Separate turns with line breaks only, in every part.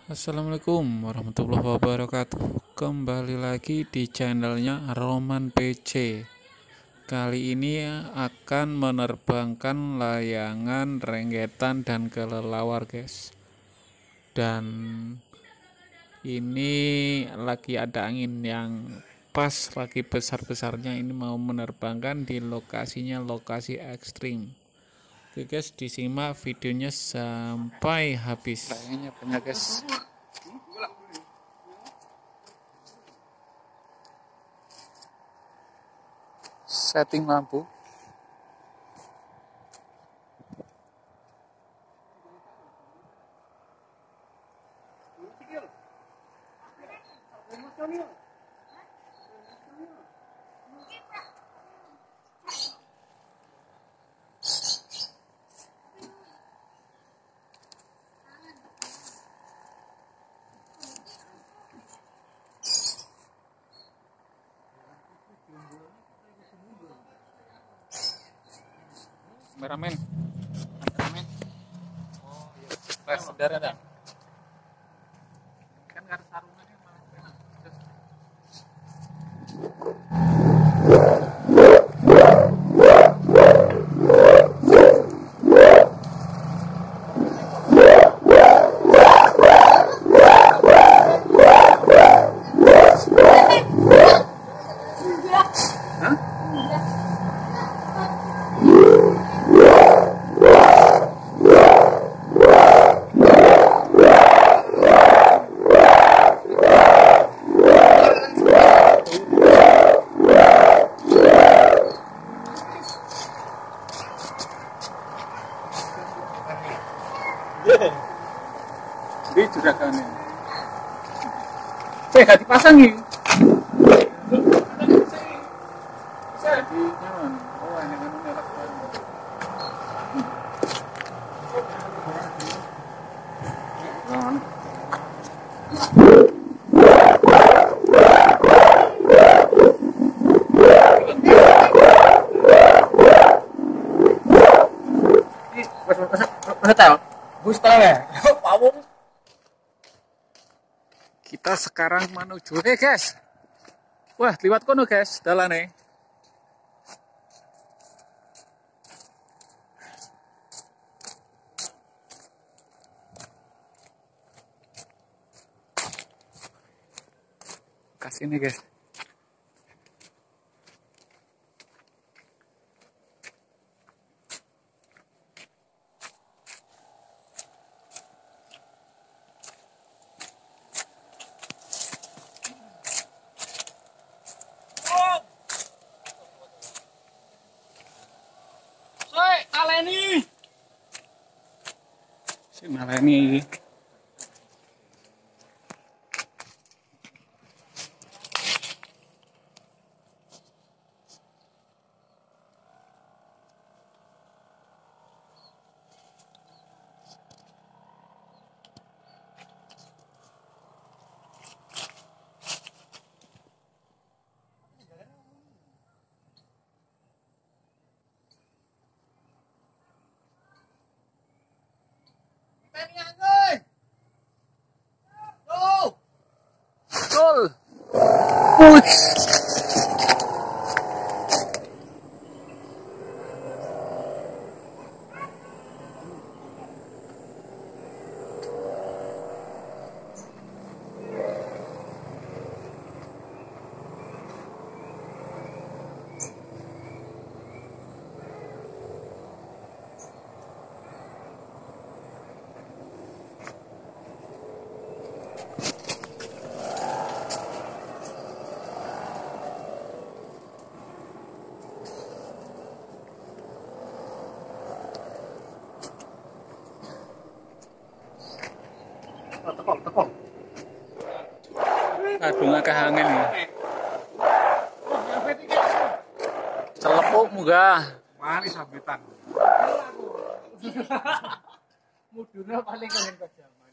Assalamualaikum warahmatullahi wabarakatuh. Kembali lagi di channelnya Roman PC. Kali ini akan menerbangkan layangan renggetan dan kelelawar, guys. Dan ini lagi ada angin yang pas, lagi besar-besarnya. Ini mau menerbangkan di lokasinya, lokasi ekstrim. Oke guys, disimak videonya sampai habis. Layangannya banyak, guys. Setting lampu. Kameramen. Oh iya. Tes darah dah. Kan harus sarungannya malah enak. Ini juragannya. Gak dipasang ini. Jadi nyaman. Oh, ini kan merek baru. Kita sekarang menuju guys. Wah, liwat kono guys, dalane. Kasih ini guys. Si naleni. Betul. Tekol. Aduh, ngakeh angin ya. Celepuk munggah.
Mari sambitan.
Mudune paling keren kejaman.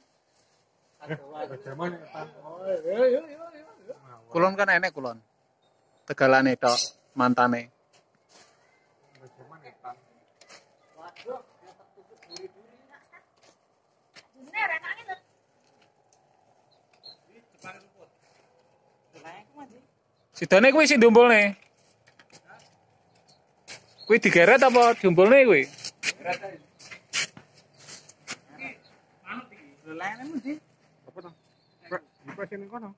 Kejaman etan.
Kulon kan enek kulon. Tegalane tok mantane.
Kejaman etan.
Waduh, ya tertutup duri-duri nak. Bener enaknya tuh.
Sidone kuwi sing ndumpulne. Kuwi digeret apa dumpulne kuwi?
Apa to? Pak, buka sini kono.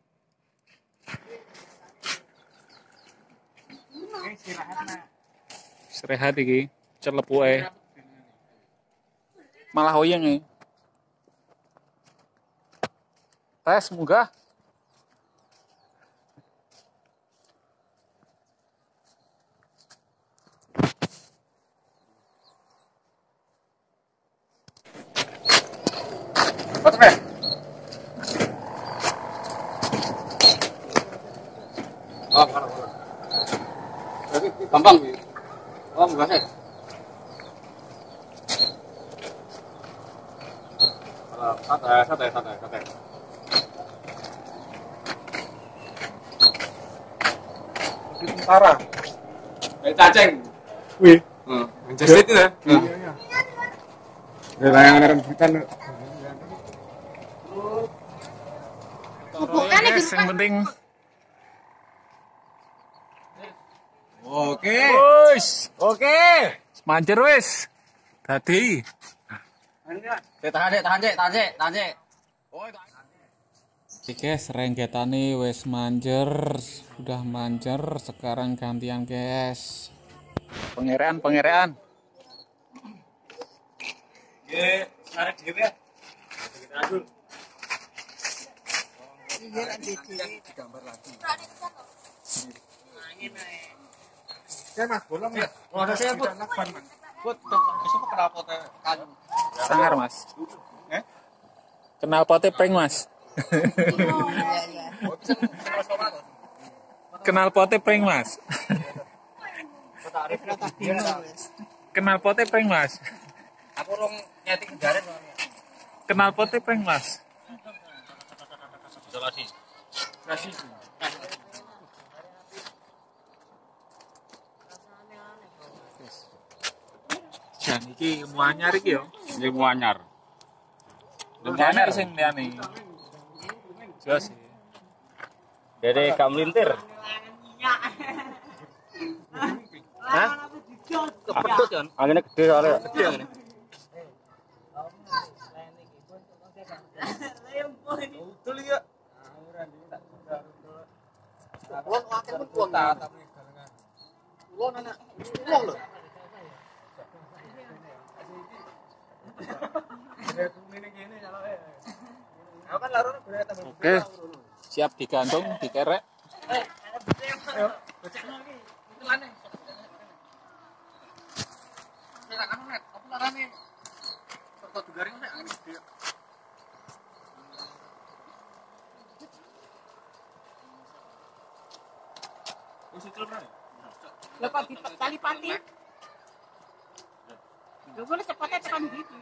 Istirahat iki, celepuke. Malah oyeng e. Tes munggah.
Apa tuh, Pak? Oh, mana. Jadi gampang nih. Oh, enggak sih. Santai. Di tentara. Kayak cacing. Wih. Manchester itu ya? Iya. Dari layangan rembutan.
Yes, yang penting.
Oke.
Wis, oke. Manjer wis. Dadi.
Tahan sik.
Oke guys, renggetane wis manjer, sudah manjer, sekarang gantian guys. Pengerean.
Nggih, arek dhewe ya. Kita adul. Digambar lagi. Ya Mas, bolong ya.
Ada saya, Bu. But besok kenal pote kan.
Sangar mas. Kenal pote pring mas. Kenal pote pring mas. Kenal pote pring mas.
Aku rong nyeti kendaraan.
Kenal pote pring mas.
Isolasi.
Jan iki ilmu anyar iki yo.
Ilmu anyar.
Ilmu anyar sing liyane. Jos.
Dede gak melintir. Hah? Kepedut kan? Anginnya gede soalnya. Gede anginnya. Betul ya. Ulon wakil pun buang tak. Ulon anak. Ulon loh.
Oke. Siap digantung, dikerek.
Lepas di tali pati. Lu boleh cepatnya tekan gitu.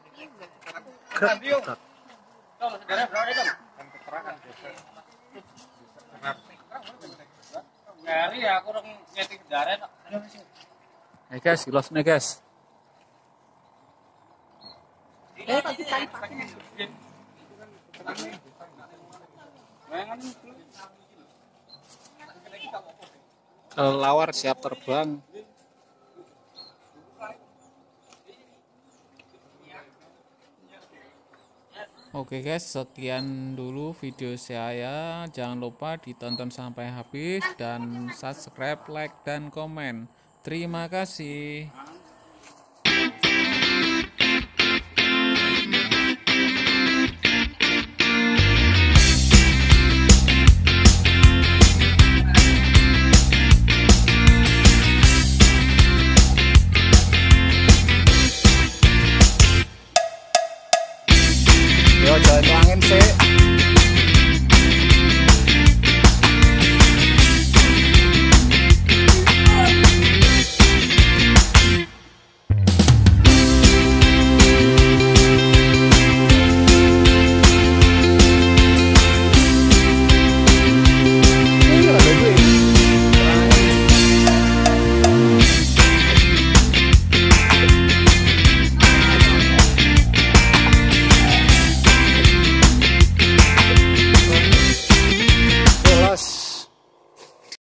Ngeri ya aku rong nyeti kendaraan.
Hey guys, silosnya guys.
Lepas di tali pati.
Kelelawar siap terbang. Oke guys, sekian dulu video saya. Jangan lupa ditonton sampai habis dan subscribe, like, dan komen. Terima kasih.